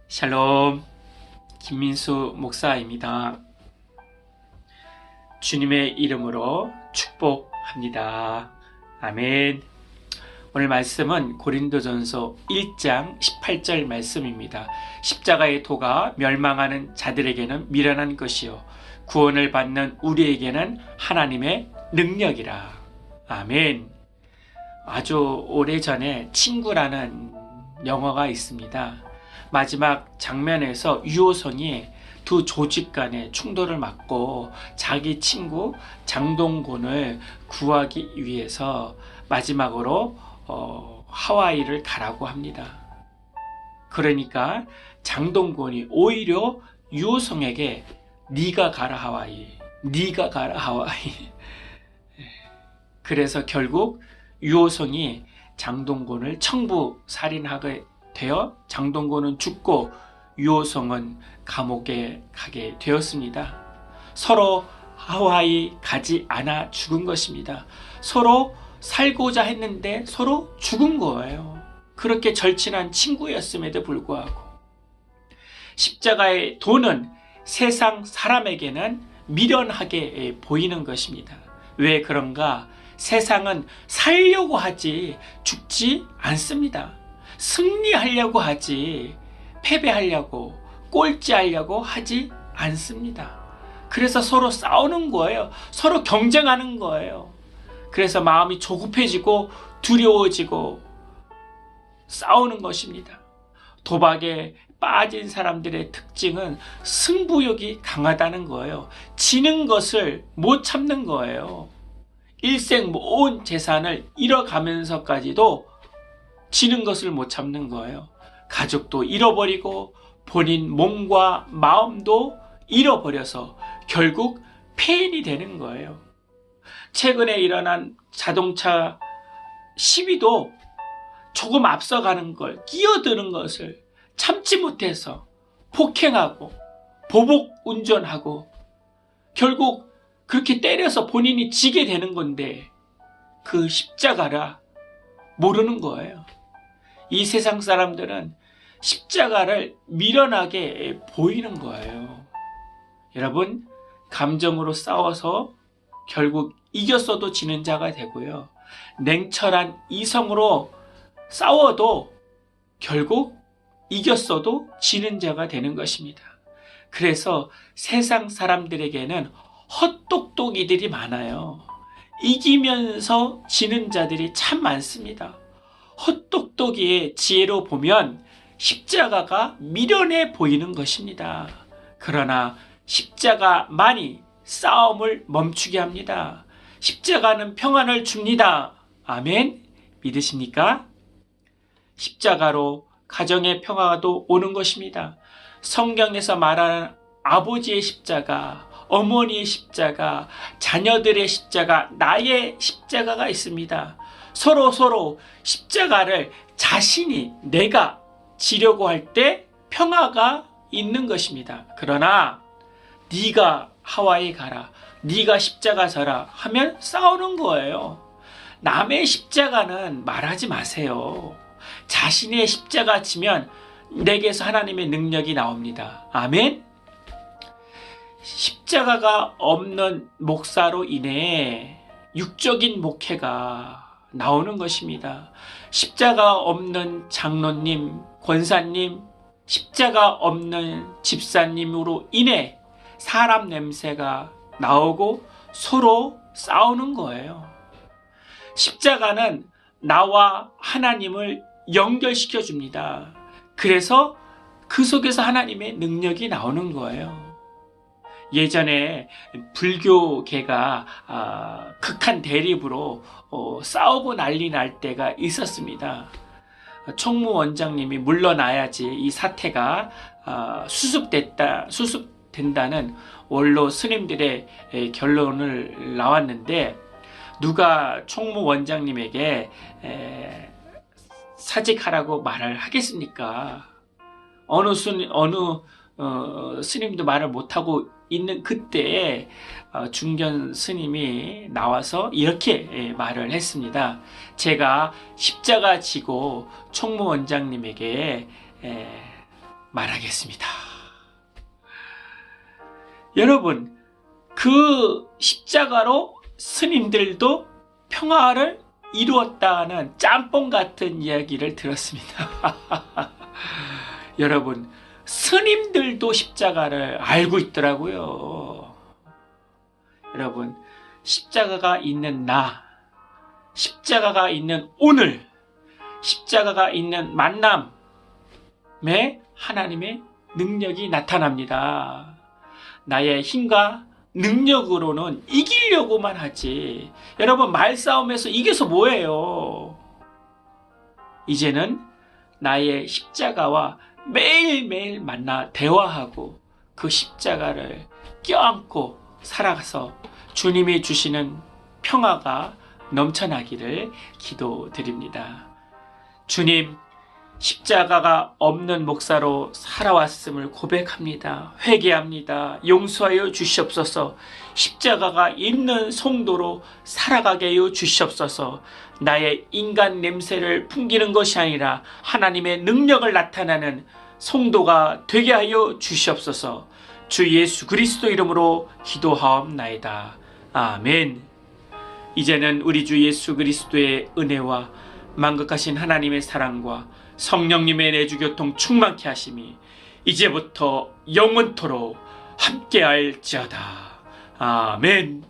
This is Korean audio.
샬롬, 김민수 목사입니다. 주님의 이름으로 축복합니다. 아멘. 오늘 말씀은 고린도전서 1장 18절 말씀입니다. 십자가의 도가 멸망하는 자들에게는 미련한 것이요 구원을 받는 우리에게는 하나님의 능력이라. 아멘. 아주 오래전에 친구라는 영화가 있습니다. 마지막 장면에서 유호성이 두 조직 간의 충돌을 막고 자기 친구 장동건을 구하기 위해서 마지막으로 하와이를 가라고 합니다. 그러니까 장동건이 오히려 유호성에게 네가 가라 하와이, 네가 가라 하와이. 그래서 결국 유호성이 장동건을 청부 살인하게 되어 장동건은 죽고 유호성은 감옥에 가게 되었습니다. 서로 하와이 가지 않아 죽은 것입니다. 서로 살고자 했는데 서로 죽은 거예요. 그렇게 절친한 친구였음에도 불구하고 십자가의 도는 세상 사람에게는 미련하게 보이는 것입니다. 왜 그런가? 세상은 살려고 하지 죽지 않습니다. 승리하려고 하지 패배하려고 꼴찌하려고 하지 않습니다. 그래서 서로 싸우는 거예요. 서로 경쟁하는 거예요. 그래서 마음이 조급해지고 두려워지고 싸우는 것입니다. 도박에 빠진 사람들의 특징은 승부욕이 강하다는 거예요. 지는 것을 못 참는 거예요. 일생 온 재산을 잃어가면서까지도 지는 것을 못 참는 거예요. 가족도 잃어버리고 본인 몸과 마음도 잃어버려서 결국 폐인이 되는 거예요. 최근에 일어난 자동차 시위도 조금 앞서가는 걸, 끼어드는 것을 참지 못해서 폭행하고 보복 운전하고 결국 그렇게 때려서 본인이 지게 되는 건데 그 십자가라 모르는 거예요. 이 세상 사람들은 십자가를 미련하게 보이는 거예요. 여러분, 감정으로 싸워서 결국 이겼어도 지는 자가 되고요. 냉철한 이성으로 싸워도 결국 이겼어도 지는 자가 되는 것입니다. 그래서 세상 사람들에게는 헛똑똑이들이 많아요. 이기면서 지는 자들이 참 많습니다. 헛똑똑이의 지혜로 보면 십자가가 미련해 보이는 것입니다. 그러나 십자가만이 싸움을 멈추게 합니다. 십자가는 평안을 줍니다. 아멘. 믿으십니까? 십자가로 가정의 평화도 오는 것입니다. 성경에서 말하는 아버지의 십자가, 어머니의 십자가, 자녀들의 십자가, 나의 십자가가 있습니다. 서로 십자가를 자신이 내가 지려고 할 때 평화가 있는 것입니다. 그러나 네가 하와이 가라, 네가 십자가 져라 하면 싸우는 거예요. 남의 십자가는 말하지 마세요. 자신의 십자가 지면 내게서 하나님의 능력이 나옵니다. 아멘. 십자가가 없는 목사로 인해 육적인 목회가 나오는 것입니다. 십자가 없는 장로님, 권사님, 십자가 없는 집사님으로 인해 사람 냄새가 나오고 서로 싸우는 거예요. 십자가는 나와 하나님을 연결시켜 줍니다. 그래서 그 속에서 하나님의 능력이 나오는 거예요. 예전에 불교계가 극한 대립으로 싸우고 난리 날 때가 있었습니다. 총무원장님이 물러나야지 이 사태가 수습된다는 원로 스님들의 결론을 나왔는데 누가 총무원장님에게 사직하라고 말을 하겠습니까? 어느 스님도 말을 못하고 있는 그때에 중견 스님이 나와서 이렇게 말을 했습니다. 제가 십자가 지고 총무원장님에게 말하겠습니다. 여러분, 그 십자가로 스님들도 평화를 이루었다는 짬뽕 같은 이야기를 들었습니다. 여러분, 스님들도 십자가를 알고 있더라고요. 여러분, 십자가가 있는 나, 십자가가 있는 오늘, 십자가가 있는 만남에 하나님의 능력이 나타납니다. 나의 힘과 능력으로는 이기려고만 하지. 여러분, 말싸움에서 이겨서 뭐예요? 이제는 나의 십자가와 매일매일 만나 대화하고 그 십자가를 껴안고 살아가서 주님이 주시는 평화가 넘쳐나기를 기도드립니다. 주님, 십자가가 없는 목사로 살아왔음을 고백합니다. 회개합니다. 용서하여 주시옵소서. 십자가가 있는 성도로 살아가게 하여 주시옵소서. 나의 인간 냄새를 풍기는 것이 아니라 하나님의 능력을 나타내는 성도가 되게 하여 주시옵소서. 주 예수 그리스도 이름으로 기도하옵나이다. 아멘. 이제는 우리 주 예수 그리스도의 은혜와 만극하신 하나님의 사랑과 성령님의 내주교통 충만케 하심이 이제부터 영원토록 함께할지어다. 아멘.